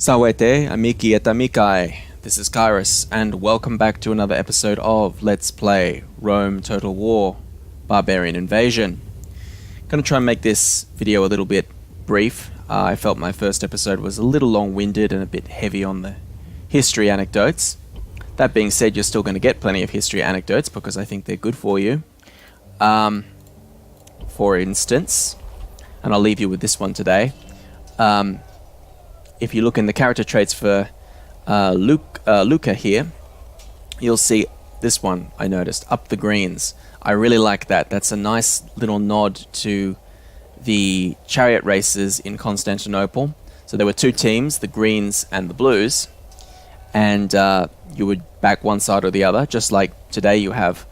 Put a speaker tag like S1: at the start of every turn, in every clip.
S1: Sawete, Amiki et Amikai. This is Kairos, and welcome back to another episode of Let's Play Rome Total War Barbarian Invasion. Gonna try and make this video a little bit brief. I felt my first episode was a little long-winded and a bit heavy on the history anecdotes. That being said, you're still going to get plenty of history anecdotes because I think they're good for you. For instance, and I'll leave you with this one today. If you look in the character traits for Luca here, you'll see this one I noticed, Up the Greens. I really like that. That's a nice little nod to the chariot races in Constantinople. So there were two teams, the Greens and the Blues, and you would back one side or the other, just like today you have.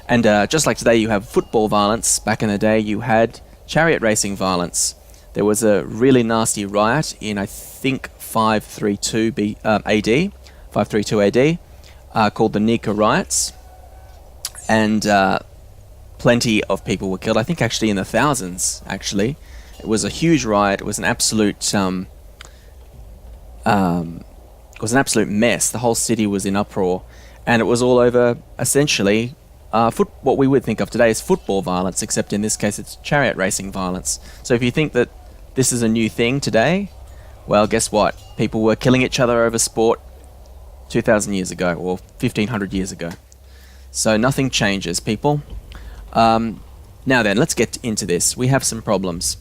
S1: And just like today you have football violence, back in the day you had chariot racing violence. There was a really nasty riot in, I think, 532 AD, called the Nika riots, and plenty of people were killed. I think actually in the thousands. Actually, it was a huge riot. It was an absolute mess. The whole city was in uproar, and it was all over essentially what we would think of today as football violence, except in this case it's chariot racing violence. So if you think that this is a new thing today, well, guess what? People were killing each other over sport 2,000 years ago, or 1,500 years ago. So nothing changes, people. Now then, let's get into this. We have some problems.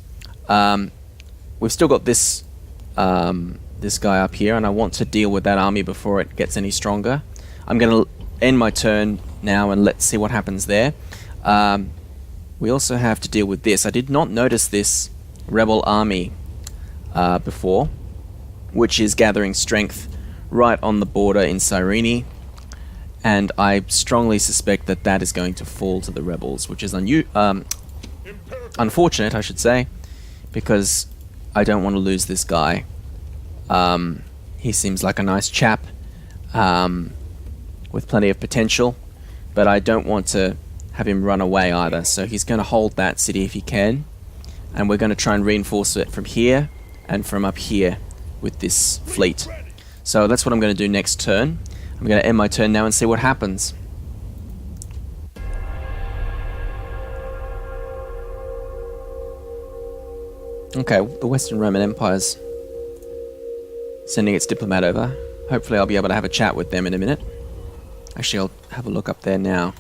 S1: We've still got this this guy up here, and I want to deal with that army before it gets any stronger. I'm going to end my turn now, and let's see what happens there. We also have to deal with this. I did not notice this rebel army before, which is gathering strength right on the border in Cyrene, and I strongly suspect that that is going to fall to the rebels, which is unfortunate, I should say, because I don't want to lose this guy. He seems like a nice chap with plenty of potential, but I don't want to have him run away either, so he's going to hold that city if he can, and we're going to try and reinforce it from here and from up here with this fleet. So that's what I'm going to do next turn. I'm going to end my turn now and see what happens. Okay, the Western Roman Empire's sending its diplomat over. Hopefully I'll be able to have a chat with them in a minute. Actually, I'll have a look up there now.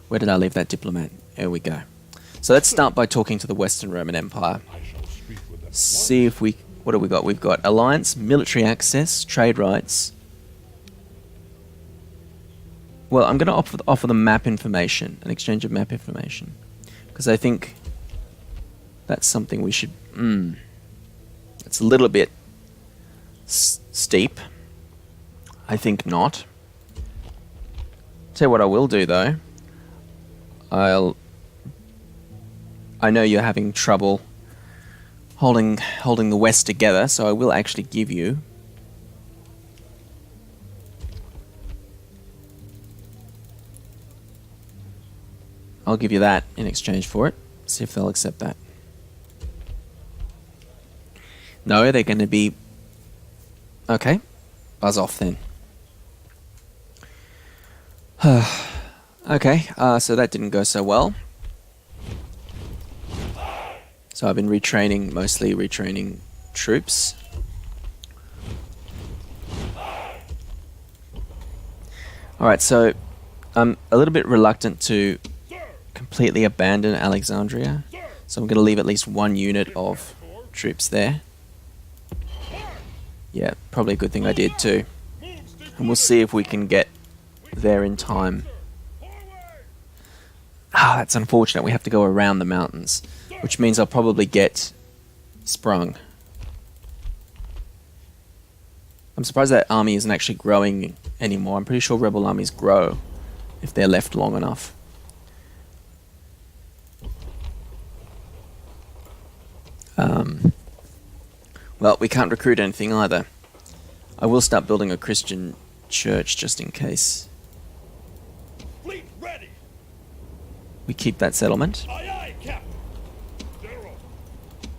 S1: Where did I leave that diplomat? There we go. So let's start by talking to the Western Roman Empire. See if we... What do we got? We've got alliance, military access, trade rights. Well, I'm going to offer them map information, an exchange of map information, because I think that's something we should... It's a little bit steep. I think not. Tell you what I will do, though. I know you're having trouble holding the West together, so I will actually give you I'll give you that in exchange for it. See if they'll accept that. No, they're going to be... Okay. Buzz off then. Okay, so that didn't go so well. So I've been mostly retraining troops. Alright, so I'm a little bit reluctant to completely abandon Alexandria. So I'm going to leave at least one unit of troops there. Yeah, probably a good thing I did too. And we'll see if we can get there in time. That's unfortunate. We have to go around the mountains, which means I'll probably get sprung. I'm surprised that army isn't actually growing anymore. I'm pretty sure rebel armies grow if they're left long enough. Well, we can't recruit anything either. I will start building a Christian church just in case.
S2: Fleet ready.
S1: We keep that settlement.
S2: Aye, aye, Captain.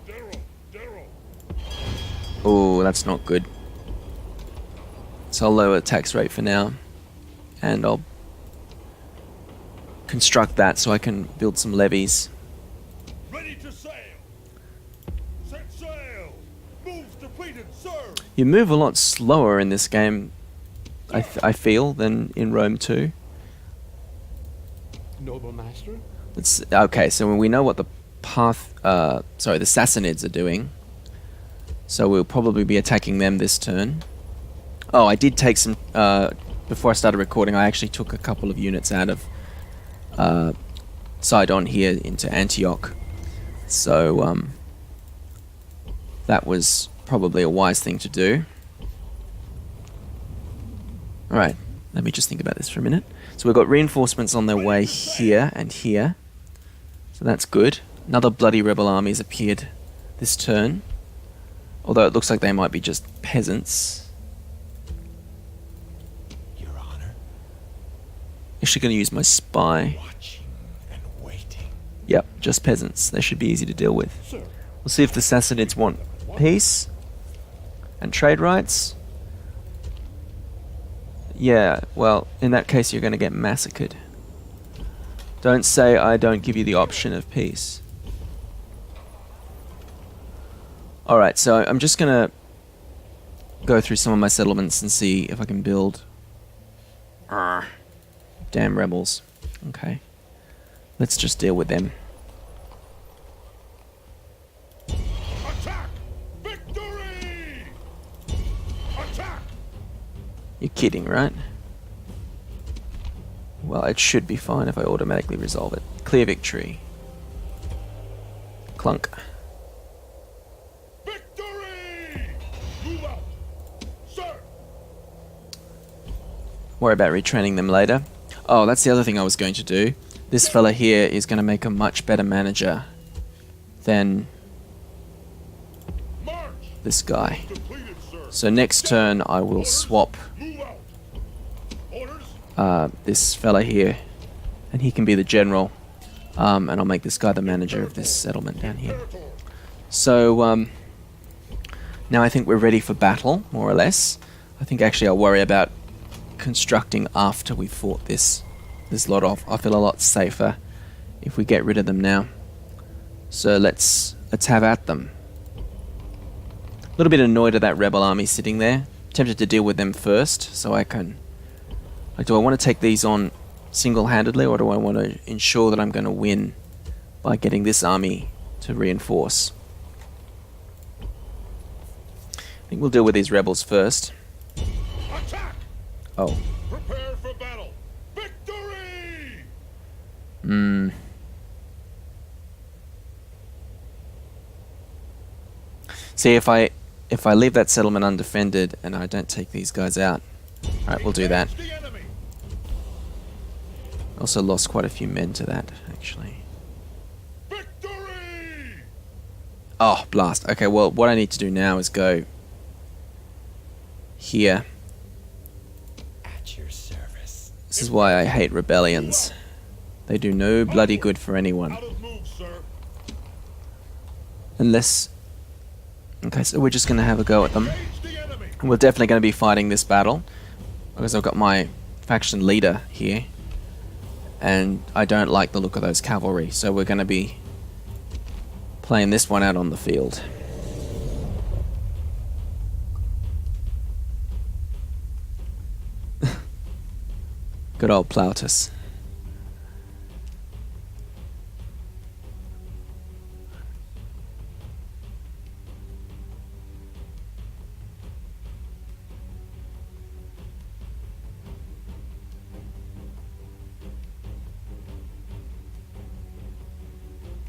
S2: Darrow.
S1: Oh, that's not good. So I'll lower the tax rate for now, and I'll construct that so I can build some levies.
S2: Ready to sail. Set sail. Moves depleted, sir.
S1: You move a lot slower in this game, I feel, than in Rome 2.
S3: Noble master?
S1: Okay, so we know what the the Sassanids are doing. So we'll probably be attacking them this turn. Oh, I did take some... before I started recording, I actually took a couple of units out of Sidon here into Antioch. So that was probably a wise thing to do. Alright, let me just think about this for a minute. So we've got reinforcements on their way here and here. So that's good. Another bloody rebel army has appeared this turn. Although it looks like they might be just peasants.
S3: Your honor.
S1: Actually going to use my spy.
S3: Watching and waiting.
S1: Yep, just peasants. They should be easy to deal with.
S2: Sir.
S1: We'll see if the Sassanids want peace and trade rights. Yeah, well, in that case you're going to get massacred. Don't say I don't give you the option of peace. Alright, so I'm just going to go through some of my settlements and see if I can build... Damn rebels. Okay. Let's just deal with them.
S2: Attack! Victory! Attack!
S1: You're kidding, right? Well, it should be fine if I automatically resolve it. Clear victory. Clunk.
S2: Victory! Move out! Sir!
S1: Worry about retraining them later. Oh, that's the other thing I was going to do. This fella here is going to make a much better manager than
S2: March!
S1: this guy.
S2: Depleted, sir.
S1: So next turn I will swap
S2: Move out! Orders?
S1: this fella here, and he can be the general, and I'll make this guy the manager of this settlement down here.
S2: Territory.
S1: So now I think we're ready for battle, more or less. I think actually I'll worry about constructing after we fought this lot off. I feel a lot safer if we get rid of them now. So let's have at them. A little bit annoyed at that rebel army sitting there. Tempted to deal with them first, so I can... Like, do I want to take these on single-handedly, or do I want to ensure that I'm going to win by getting this army to reinforce? I think we'll deal with these rebels first.
S2: Attack!
S1: Oh.
S2: Prepare for battle! Victory!
S1: See, if I leave that settlement undefended and I don't take these guys out. Alright, we'll do that.
S2: Engage the enemy.
S1: Also lost quite a few men to that, actually.
S2: Victory!
S1: Oh, blast. Okay, well, what I need to do now is go here.
S3: At your service.
S1: This is why I hate rebellions. They do no bloody good for anyone.
S2: Out of move, sir.
S1: Unless... Okay, so we're just going to have a go at them.
S2: Engage the enemy.
S1: And we're definitely going to be fighting this battle, because I've got my faction leader here, and I don't like the look of those cavalry, so we're going to be playing this one out on the field. Good old Plautus.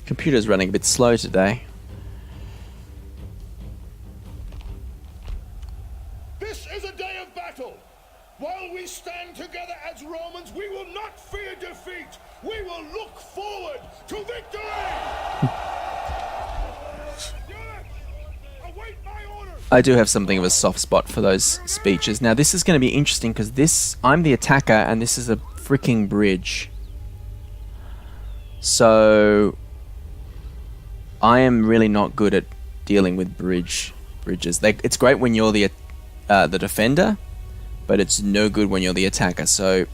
S1: Computer's running a bit slow today.
S2: This is a day of battle. While we stand together as Romans, we will not fear defeat. We will look forward to victory. Units, await my orders.
S1: I do have something of a soft spot for those speeches. Now this is going to be interesting because I'm the attacker and this is a freaking bridge. So I am really not good at dealing with bridges. It's great when you're the defender, but it's no good when you're the attacker. So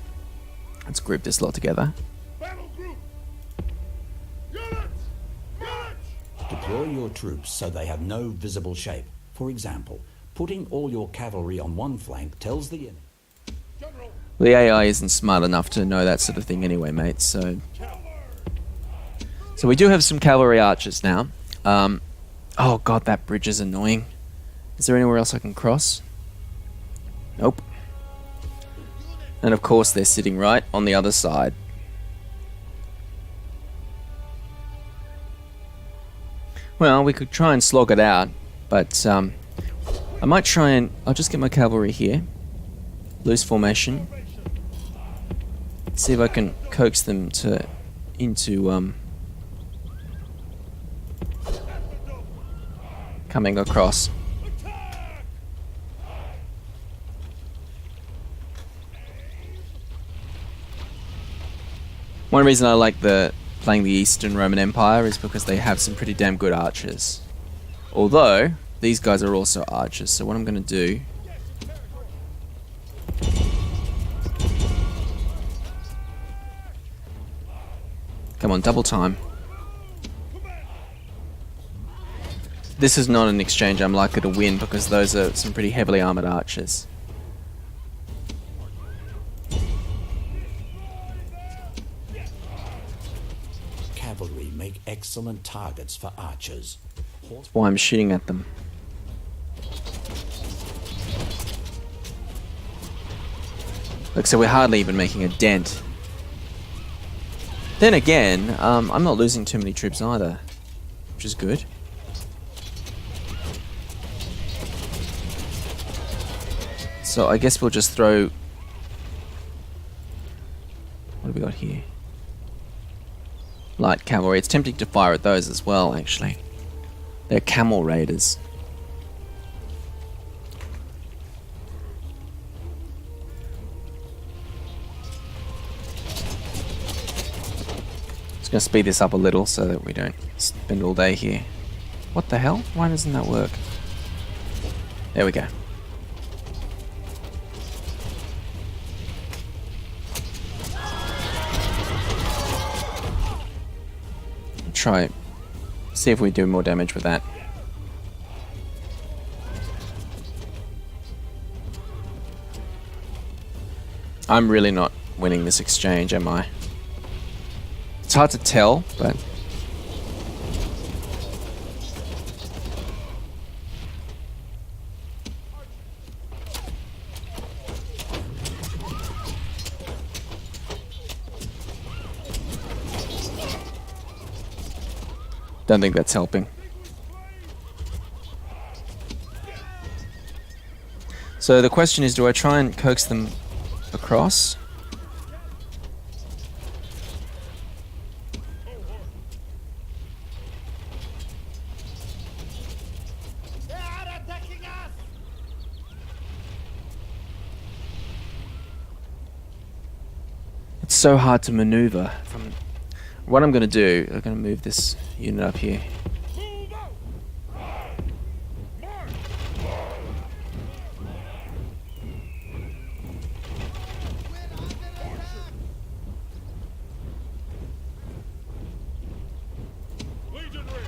S1: let's group this lot together.
S2: Battle group! Units! Units!
S4: Deploy your troops so they have no visible shape. For example, putting all your cavalry on one flank tells the enemy.
S2: General!
S1: The AI isn't smart enough to know that sort of thing anyway, mate. So we do have some cavalry archers now. Oh god, that bridge is annoying. Is there anywhere else I can cross? Nope. And of course they're sitting right on the other side. Well, we could try and slog it out, but I might try and... I'll just get my cavalry here. Loose formation. See if I can coax them into coming across. One reason I like playing the Eastern Roman Empire is because they have some pretty damn good archers. Although, these guys are also archers, so what I'm going to do... Come on, double time. This is not an exchange I'm likely to win because those are some pretty heavily armoured archers.
S4: Cavalry make excellent targets for archers.
S1: That's why I'm shooting at them. Look, so we're hardly even making a dent. Then again, I'm not losing too many troops either, which is good. So I guess we'll just throw... What have we got here? Light cavalry. It's tempting to fire at those as well, actually. They're camel raiders. Just gonna speed this up a little so that we don't spend all day here. What the hell? Why doesn't that work? There we go. Try, see if we do more damage with that. I'm really not winning this exchange, am I? It's hard to tell, but... Don't think that's helping. So the question is, do I try and coax them across? It's so hard to maneuver from... What I'm going to do, I'm going to move this unit up here.
S2: Move out! March! Legionary!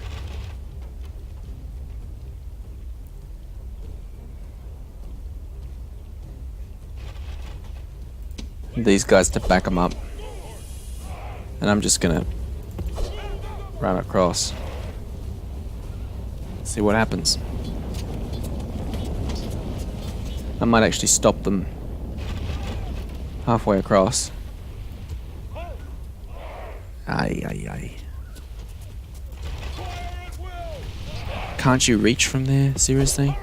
S1: These guys to back them up. And I'm just gonna run across. See what happens. I might actually stop them halfway across. Aye, aye, aye. Can't you reach from there? Seriously?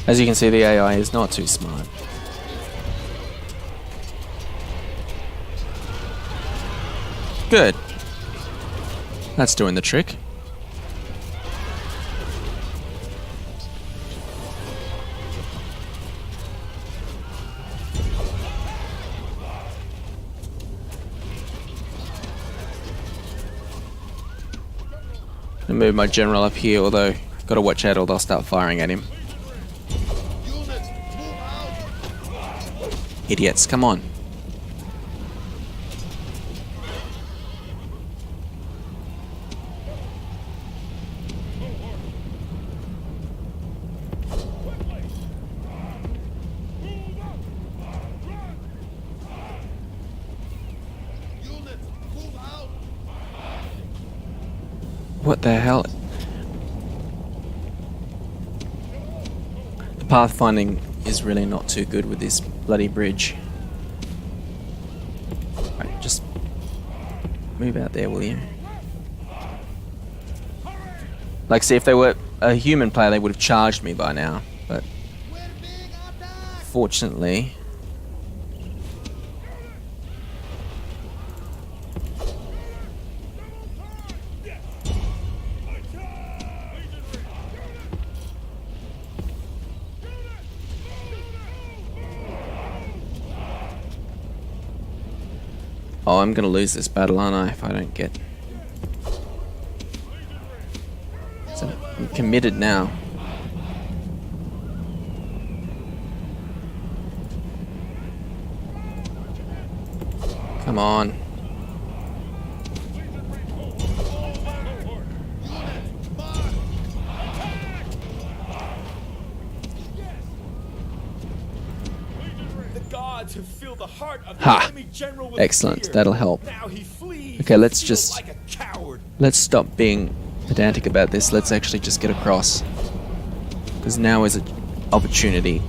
S1: As you can see, the AI is not too smart. Good. That's doing the trick. Gonna move my general up here, although gotta watch out or they'll start firing at him.
S2: Units, move out.
S1: Idiots, come on.
S2: Units, move out.
S1: What the hell? The pathfinding is really not too good with this bloody bridge. Right, just move out there, will you? Like, see, if they were a human player, they would have charged me by now, but fortunately... Oh, I'm gonna lose this battle, aren't I, if I don't get... So I'm committed now. Come on.
S3: The gods have filled the heart of the
S1: Ha!
S3: enemy general with
S1: Excellent,
S3: fear.
S1: that'll help.
S3: Now he flees.
S1: Okay, let's
S3: Feels
S1: just-
S3: like a coward.
S1: Let's stop being pedantic about this. Let's actually just get across. Because now is an opportunity.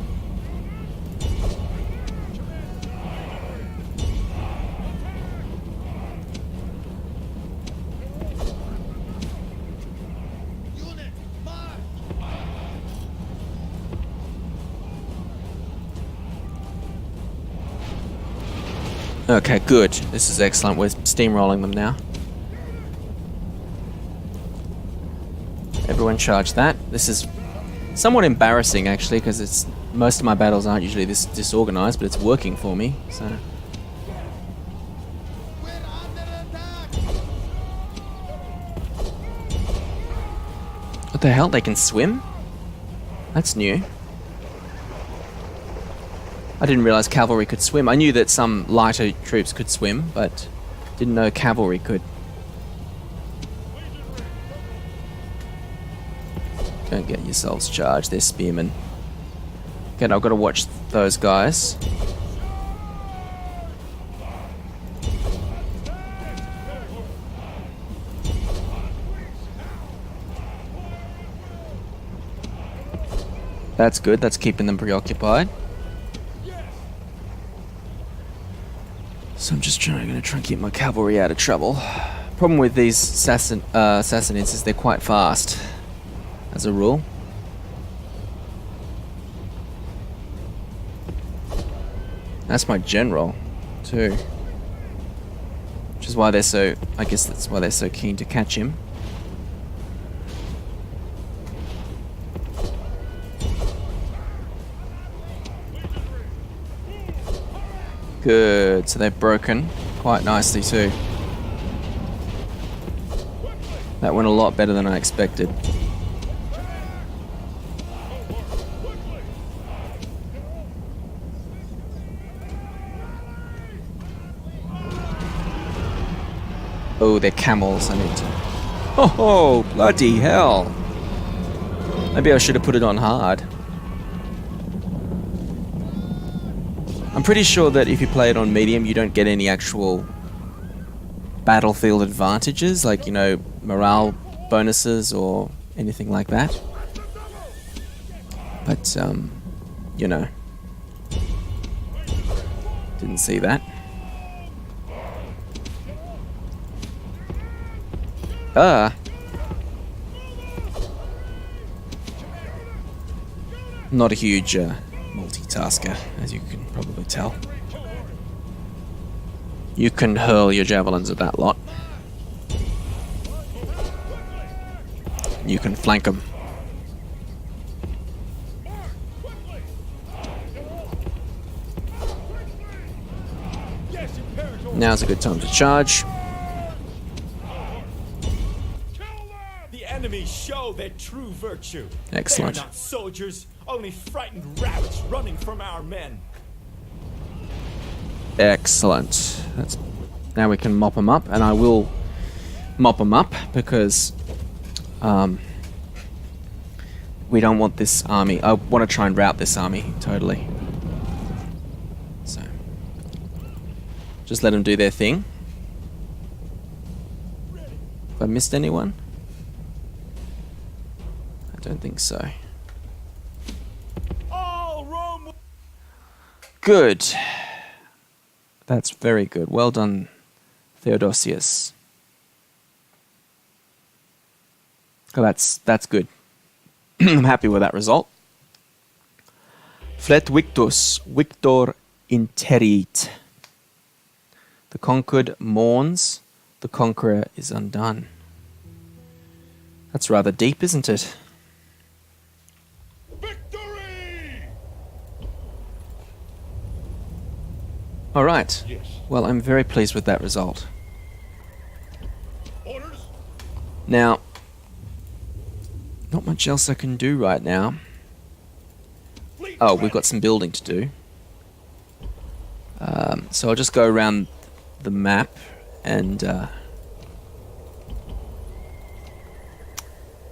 S2: Unit, march.
S1: Okay, good. This is excellent. We're steamrolling them now. Everyone charge that. This is somewhat embarrassing, actually, because it's most of my battles aren't usually this disorganized, but it's working for me. So
S2: We're under attack.
S1: what the hell? They can swim? That's new. I didn't realize cavalry could swim. I knew that some lighter troops could swim, but didn't know cavalry could. Don't get yourselves charged, they're spearmen. Okay, I've got to watch those guys. That's good, that's keeping them preoccupied. So I'm just gonna try and keep my cavalry out of trouble. Problem with these Sassanids is they're quite fast, as a rule. That's my general, too. Which is why they're so... I guess that's why they're so keen to catch him. Good, so they've broken quite nicely too. That went a lot better than I expected. Oh, they're camels, I need to... Oh, bloody hell! Maybe I should have put it on hard. I'm pretty sure that if you play it on medium, you don't get any actual battlefield advantages, like, you know, morale bonuses or anything like that. But, you know, didn't see that. Not a huge multitasker, as you can probably tell. You can hurl your javelins at that lot. You can flank them. Now's a good time to charge.
S3: The really show their true virtue.
S1: Excellent.
S3: They are not soldiers, only frightened rabbits running from our men.
S1: Excellent. Now we can mop them up, and I will mop them up because we don't want this army. I want to try and rout this army totally. So just let them do their thing. Have I missed anyone? I don't think so.
S3: All Rome.
S1: Good. That's very good. Well done, Theodosius. Oh, that's good. I'm happy with that result. Flet victus, victor interit. The conquered mourns, the conqueror is undone. That's rather deep, isn't it?
S2: Victory!
S1: All right.
S2: Yes.
S1: Well, I'm very pleased with that result.
S2: Orders?
S1: Now, not much else I can do right now.
S2: Fleet
S1: Oh, we've
S2: ready.
S1: got some building to do. So I'll just go around the map and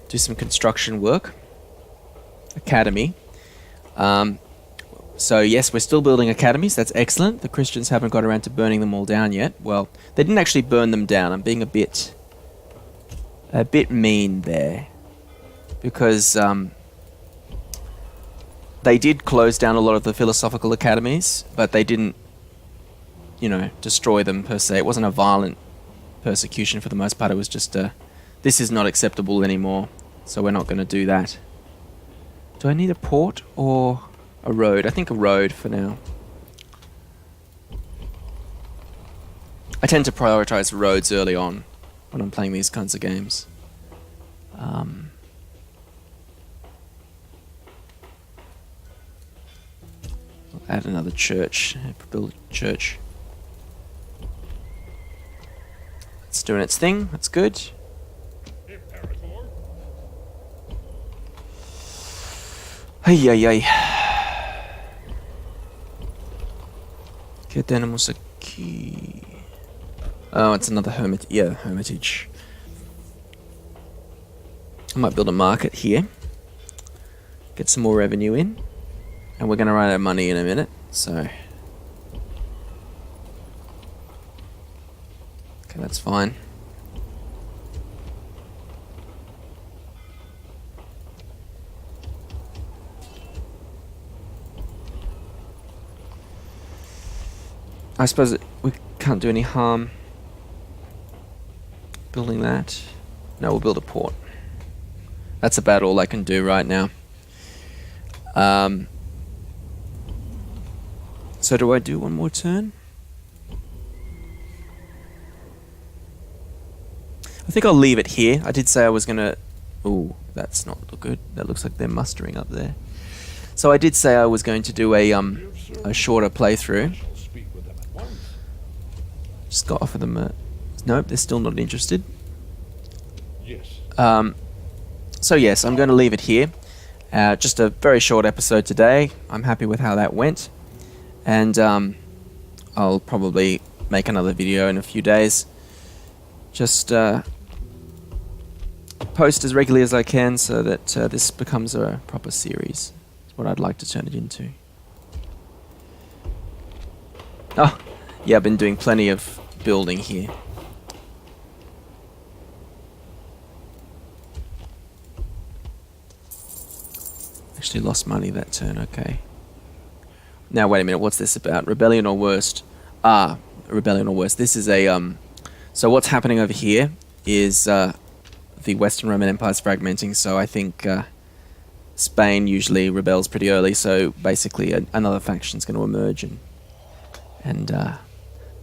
S1: do some construction work. Academy. So yes, we're still building academies. That's excellent. The Christians haven't got around to burning them all down yet. Well, they didn't actually burn them down. I'm being a bit mean there, because they did close down a lot of the philosophical academies, but they didn't, destroy them per se. It wasn't a violent persecution for the most part. It was just this is not acceptable anymore, so we're not going to do that. Do I need a port or a road? I think a road for now. I tend to prioritize roads early on when I'm playing these kinds of games. I'll add another church. Build a church. It's doing its thing. That's good.
S2: Imperator.
S1: Ay. ¿Qué tenemos aquí? Oh, it's another hermitage. I might build a market here. Get some more revenue in. And we're going to run out of money in a minute, so... Okay, that's fine. I suppose we can't do any harm building that. No, we'll build a port. That's about all I can do right now. So do I do one more turn? I think I'll leave it here. I did say I was gonna... Ooh, that's not good. That looks like they're mustering up there. So I did say I was going to do a shorter playthrough.
S2: Shall speak with them at once.
S1: Just got offer them a... Nope, they're still not interested.
S2: Yes.
S1: So yes, I'm going to leave it here. Just a very short episode today. I'm happy with how that went. And I'll probably make another video in a few days. Just post as regularly as I can so that this becomes a proper series. That's what I'd like to turn it into. Oh, yeah, I've been doing plenty of building here. Actually lost money that turn, okay. Now wait a minute, what's this about? Rebellion or worst? Rebellion or worst. This is a so what's happening over here is the Western Roman Empire's fragmenting, so I think Spain usually rebels pretty early, so basically another faction's going to emerge, and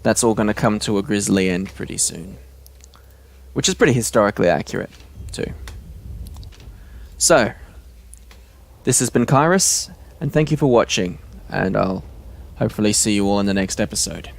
S1: that's all going to come to a grisly end pretty soon. Which is pretty historically accurate, too. So, this has been Kairos, and thank you for watching, and I'll hopefully see you all in the next episode.